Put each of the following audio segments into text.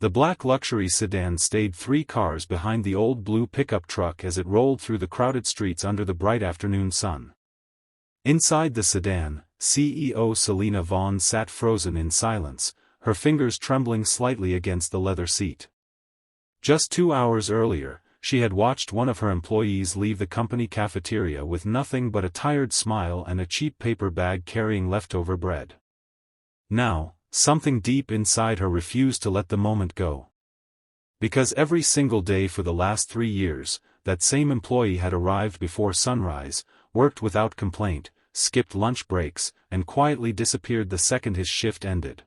The black luxury sedan stayed 3 cars behind the old blue pickup truck as it rolled through the crowded streets under the bright afternoon sun. Inside the sedan, CEO Selene Voss sat frozen in silence, her fingers trembling slightly against the leather seat. Just 2 hours earlier, she had watched one of her employees leave the company cafeteria with nothing but a tired smile and a cheap paper bag carrying leftover bread. Now, something deep inside her refused to let the moment go. Because every single day for the last 3 years, that same employee had arrived before sunrise, worked without complaint, skipped lunch breaks, and quietly disappeared the second his shift ended.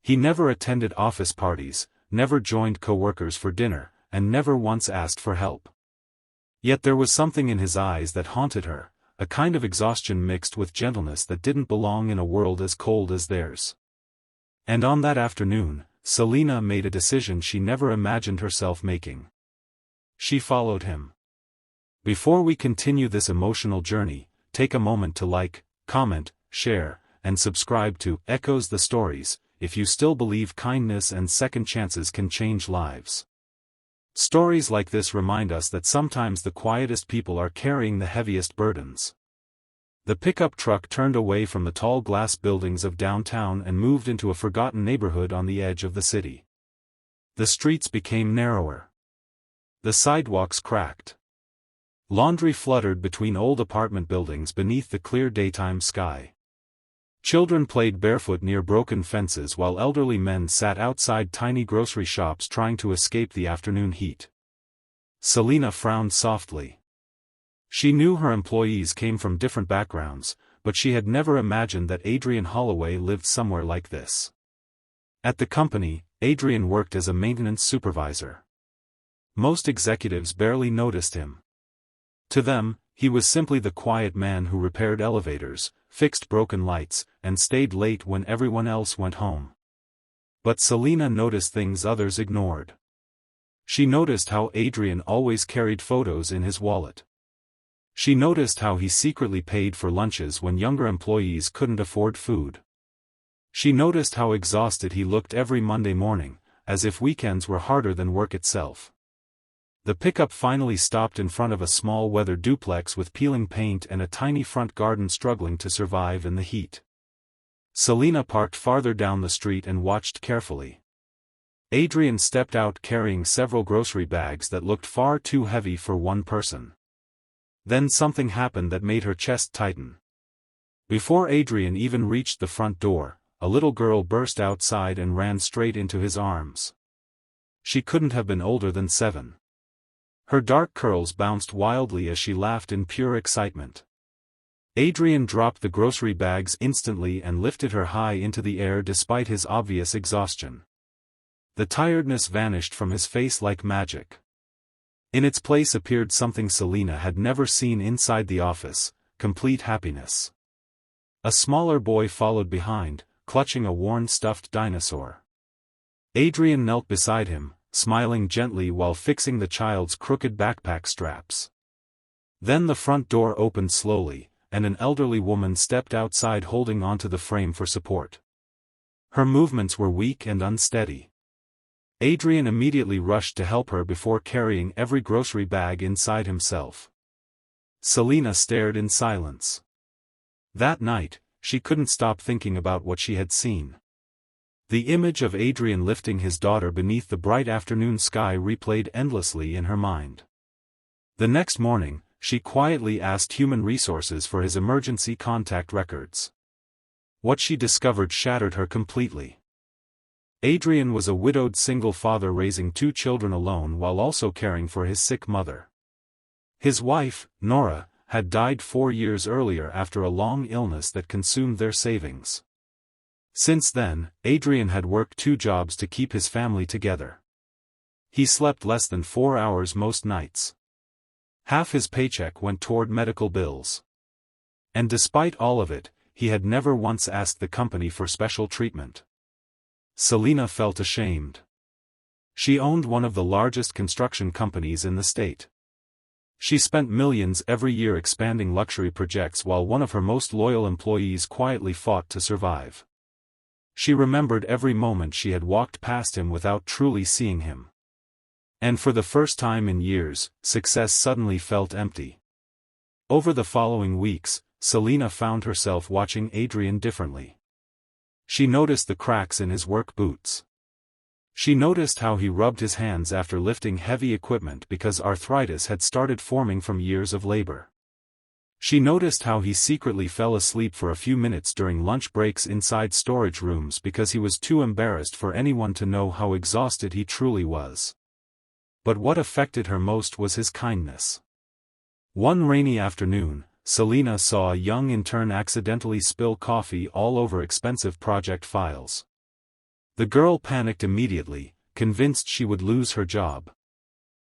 He never attended office parties, never joined co-workers for dinner, and never once asked for help. Yet there was something in his eyes that haunted her, a kind of exhaustion mixed with gentleness that didn't belong in a world as cold as theirs. And on that afternoon, Selene made a decision she never imagined herself making. She followed him. Before we continue this emotional journey, take a moment to like, comment, share, and subscribe to Echoes the Stories, if you still believe kindness and second chances can change lives. Stories like this remind us that sometimes the quietest people are carrying the heaviest burdens. The pickup truck turned away from the tall glass buildings of downtown and moved into a forgotten neighborhood on the edge of the city. The streets became narrower. The sidewalks cracked. Laundry fluttered between old apartment buildings beneath the clear daytime sky. Children played barefoot near broken fences while elderly men sat outside tiny grocery shops trying to escape the afternoon heat. Selene frowned softly. She knew her employees came from different backgrounds, but she had never imagined that Adrian Holloway lived somewhere like this. At the company, Adrian worked as a maintenance supervisor. Most executives barely noticed him. To them, he was simply the quiet man who repaired elevators, fixed broken lights, and stayed late when everyone else went home. But Selene noticed things others ignored. She noticed how Adrian always carried photos in his wallet. She noticed how he secretly paid for lunches when younger employees couldn't afford food. She noticed how exhausted he looked every Monday morning, as if weekends were harder than work itself. The pickup finally stopped in front of a small weathered duplex with peeling paint and a tiny front garden struggling to survive in the heat. Selene parked farther down the street and watched carefully. Adrian stepped out carrying several grocery bags that looked far too heavy for one person. Then something happened that made her chest tighten. Before Adrian even reached the front door, a little girl burst outside and ran straight into his arms. She couldn't have been older than 7. Her dark curls bounced wildly as she laughed in pure excitement. Adrian dropped the grocery bags instantly and lifted her high into the air despite his obvious exhaustion. The tiredness vanished from his face like magic. In its place appeared something Selene had never seen inside the office: complete happiness. A smaller boy followed behind, clutching a worn stuffed dinosaur. Adrian knelt beside him, smiling gently while fixing the child's crooked backpack straps. Then the front door opened slowly, and an elderly woman stepped outside holding onto the frame for support. Her movements were weak and unsteady. Adrian immediately rushed to help her before carrying every grocery bag inside himself. Selene stared in silence. That night, she couldn't stop thinking about what she had seen. The image of Adrian lifting his daughter beneath the bright afternoon sky replayed endlessly in her mind. The next morning, she quietly asked Human Resources for his emergency contact records. What she discovered shattered her completely. Adrian was a widowed single father raising 2 children alone while also caring for his sick mother. His wife, Nora, had died 4 years earlier after a long illness that consumed their savings. Since then, Adrian had worked 2 jobs to keep his family together. He slept less than 4 hours most nights. Half his paycheck went toward medical bills. And despite all of it, he had never once asked the company for special treatment. Selene felt ashamed. She owned one of the largest construction companies in the state. She spent millions every year expanding luxury projects while one of her most loyal employees quietly fought to survive. She remembered every moment she had walked past him without truly seeing him. And for the first time in years, success suddenly felt empty. Over the following weeks, Selena found herself watching Adrian differently. She noticed the cracks in his work boots. She noticed how he rubbed his hands after lifting heavy equipment because arthritis had started forming from years of labor. She noticed how he secretly fell asleep for a few minutes during lunch breaks inside storage rooms because he was too embarrassed for anyone to know how exhausted he truly was. But what affected her most was his kindness. One rainy afternoon, Selena saw a young intern accidentally spill coffee all over expensive project files. The girl panicked immediately, convinced she would lose her job.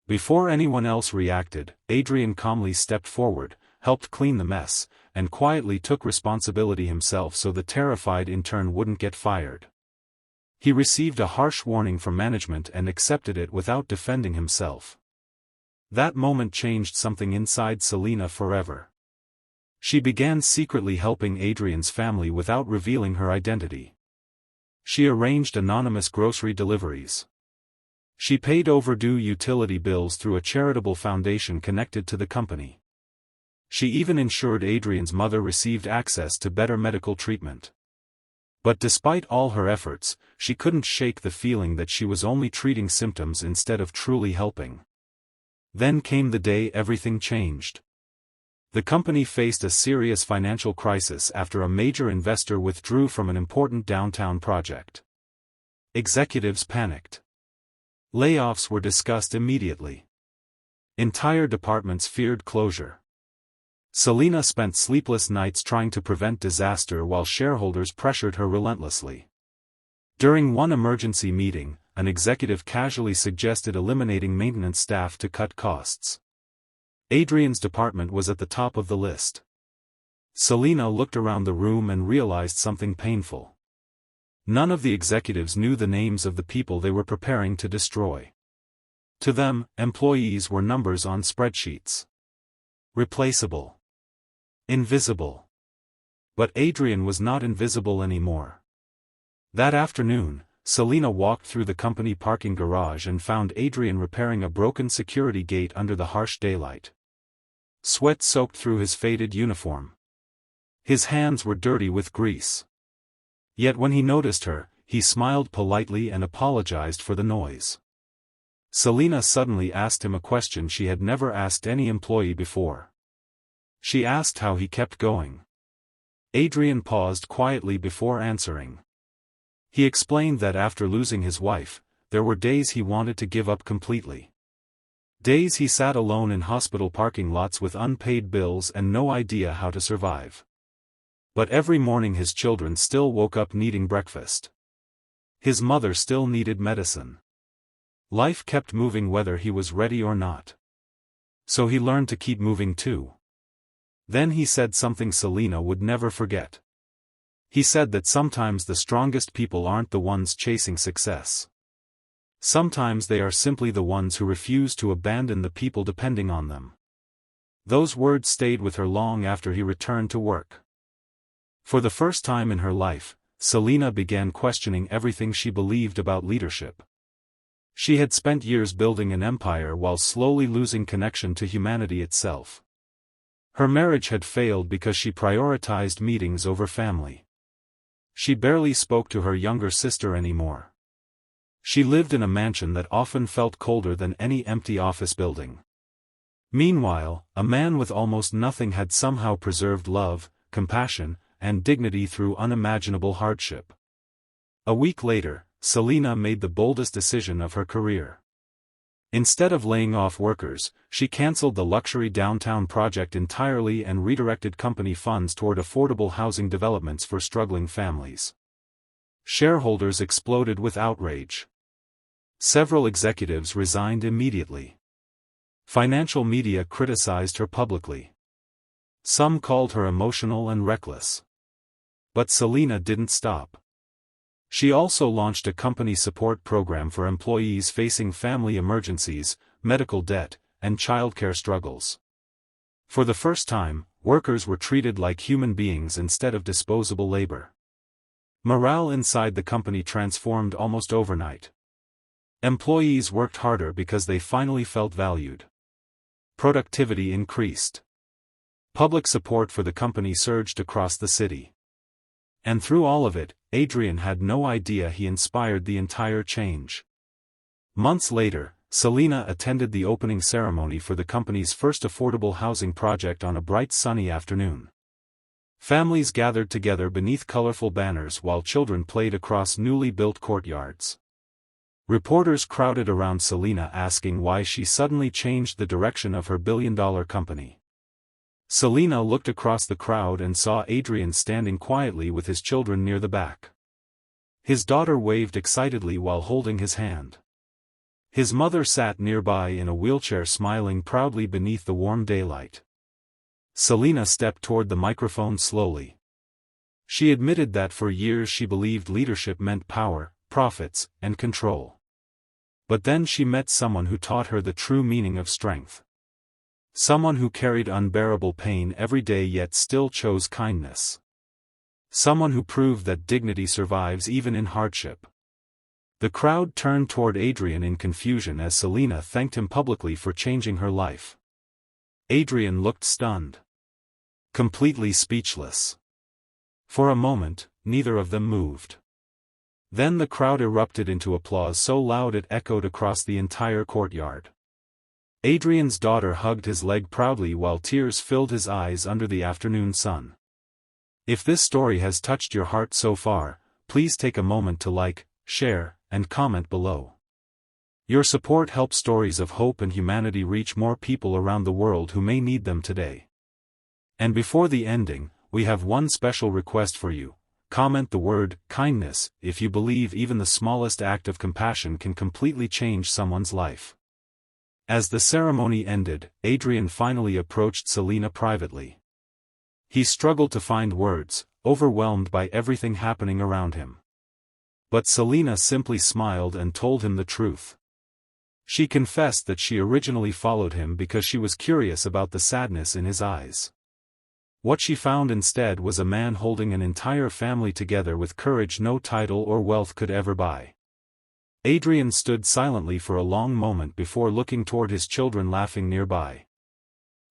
Before anyone else reacted, Adrian calmly stepped forward, helped clean the mess, and quietly took responsibility himself so the terrified intern wouldn't get fired. He received a harsh warning from management and accepted it without defending himself. That moment changed something inside Selena forever. She began secretly helping Adrian's family without revealing her identity. She arranged anonymous grocery deliveries. She paid overdue utility bills through a charitable foundation connected to the company. She even ensured Adrian's mother received access to better medical treatment. But despite all her efforts, she couldn't shake the feeling that she was only treating symptoms instead of truly helping. Then came the day everything changed. The company faced a serious financial crisis after a major investor withdrew from an important downtown project. Executives panicked. Layoffs were discussed immediately. Entire departments feared closure. Selena spent sleepless nights trying to prevent disaster while shareholders pressured her relentlessly. During one emergency meeting, an executive casually suggested eliminating maintenance staff to cut costs. Adrian's department was at the top of the list. Selena looked around the room and realized something painful. None of the executives knew the names of the people they were preparing to destroy. To them, employees were numbers on spreadsheets. Replaceable. Invisible. But Adrian was not invisible anymore. That afternoon, Selena walked through the company parking garage and found Adrian repairing a broken security gate under the harsh daylight. Sweat soaked through his faded uniform. His hands were dirty with grease. Yet when he noticed her, he smiled politely and apologized for the noise. Selena suddenly asked him a question she had never asked any employee before. She asked how he kept going. Adrian paused quietly before answering. He explained that after losing his wife, there were days he wanted to give up completely. Days he sat alone in hospital parking lots with unpaid bills and no idea how to survive. But every morning his children still woke up needing breakfast. His mother still needed medicine. Life kept moving whether he was ready or not. So he learned to keep moving too. Then he said something Selena would never forget. He said that sometimes the strongest people aren't the ones chasing success. Sometimes they are simply the ones who refuse to abandon the people depending on them. Those words stayed with her long after he returned to work. For the first time in her life, Selena began questioning everything she believed about leadership. She had spent years building an empire while slowly losing connection to humanity itself. Her marriage had failed because she prioritized meetings over family. She barely spoke to her younger sister anymore. She lived in a mansion that often felt colder than any empty office building. Meanwhile, a man with almost nothing had somehow preserved love, compassion, and dignity through unimaginable hardship. A week later, Selena made the boldest decision of her career. Instead of laying off workers, she cancelled the luxury downtown project entirely and redirected company funds toward affordable housing developments for struggling families. Shareholders exploded with outrage. Several executives resigned immediately. Financial media criticized her publicly. Some called her emotional and reckless. But Selena didn't stop. She also launched a company support program for employees facing family emergencies, medical debt, and childcare struggles. For the first time, workers were treated like human beings instead of disposable labor. Morale inside the company transformed almost overnight. Employees worked harder because they finally felt valued. Productivity increased. Public support for the company surged across the city. And through all of it, Adrian had no idea he inspired the entire change. Months later, Selena attended the opening ceremony for the company's first affordable housing project on a bright sunny afternoon. Families gathered together beneath colorful banners while children played across newly built courtyards. Reporters crowded around Selena asking why she suddenly changed the direction of her billion-dollar company. Selena looked across the crowd and saw Adrian standing quietly with his children near the back. His daughter waved excitedly while holding his hand. His mother sat nearby in a wheelchair smiling proudly beneath the warm daylight. Selena stepped toward the microphone slowly. She admitted that for years she believed leadership meant power, profits, and control. But then she met someone who taught her the true meaning of strength. Someone who carried unbearable pain every day yet still chose kindness. Someone who proved that dignity survives even in hardship. The crowd turned toward Adrian in confusion as Selena thanked him publicly for changing her life. Adrian looked stunned. Completely speechless. For a moment, neither of them moved. Then the crowd erupted into applause so loud it echoed across the entire courtyard. Adrian's daughter hugged his leg proudly while tears filled his eyes under the afternoon sun. If this story has touched your heart so far, please take a moment to like, share, and comment below. Your support helps stories of hope and humanity reach more people around the world who may need them today. And before the ending, we have one special request for you. Comment the word kindness if you believe even the smallest act of compassion can completely change someone's life. As the ceremony ended, Adrian finally approached Selena privately. He struggled to find words, overwhelmed by everything happening around him. But Selena simply smiled and told him the truth. She confessed that she originally followed him because she was curious about the sadness in his eyes. What she found instead was a man holding an entire family together with courage no title or wealth could ever buy. Adrian stood silently for a long moment before looking toward his children laughing nearby.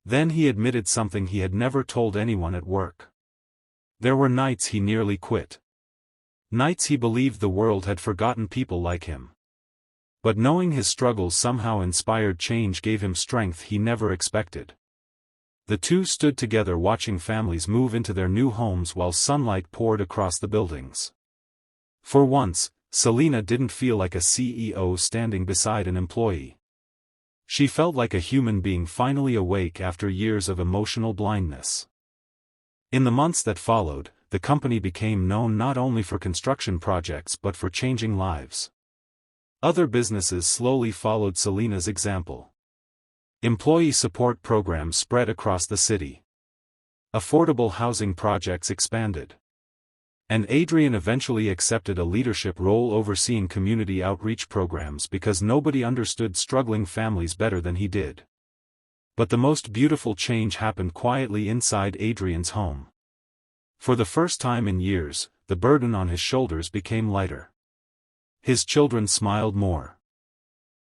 Then he admitted something he had never told anyone at work. There were nights he nearly quit. Nights he believed the world had forgotten people like him. But knowing his struggles somehow inspired change gave him strength he never expected. The two stood together watching families move into their new homes while sunlight poured across the buildings. For once, Selena didn't feel like a CEO standing beside an employee. She felt like a human being finally awake after years of emotional blindness. In the months that followed, the company became known not only for construction projects but for changing lives. Other businesses slowly followed Selena's example. Employee support programs spread across the city. Affordable housing projects expanded. And Adrian eventually accepted a leadership role overseeing community outreach programs because nobody understood struggling families better than he did. But the most beautiful change happened quietly inside Adrian's home. For the first time in years, the burden on his shoulders became lighter. His children smiled more.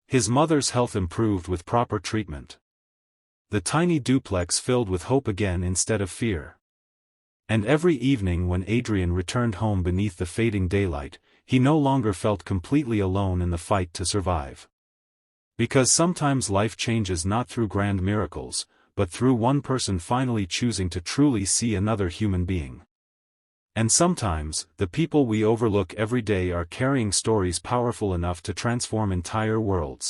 His mother's health improved with proper treatment. The tiny duplex filled with hope again instead of fear. And every evening when Adrian returned home beneath the fading daylight, he no longer felt completely alone in the fight to survive. Because sometimes life changes not through grand miracles, but through one person finally choosing to truly see another human being. And sometimes, the people we overlook every day are carrying stories powerful enough to transform entire worlds.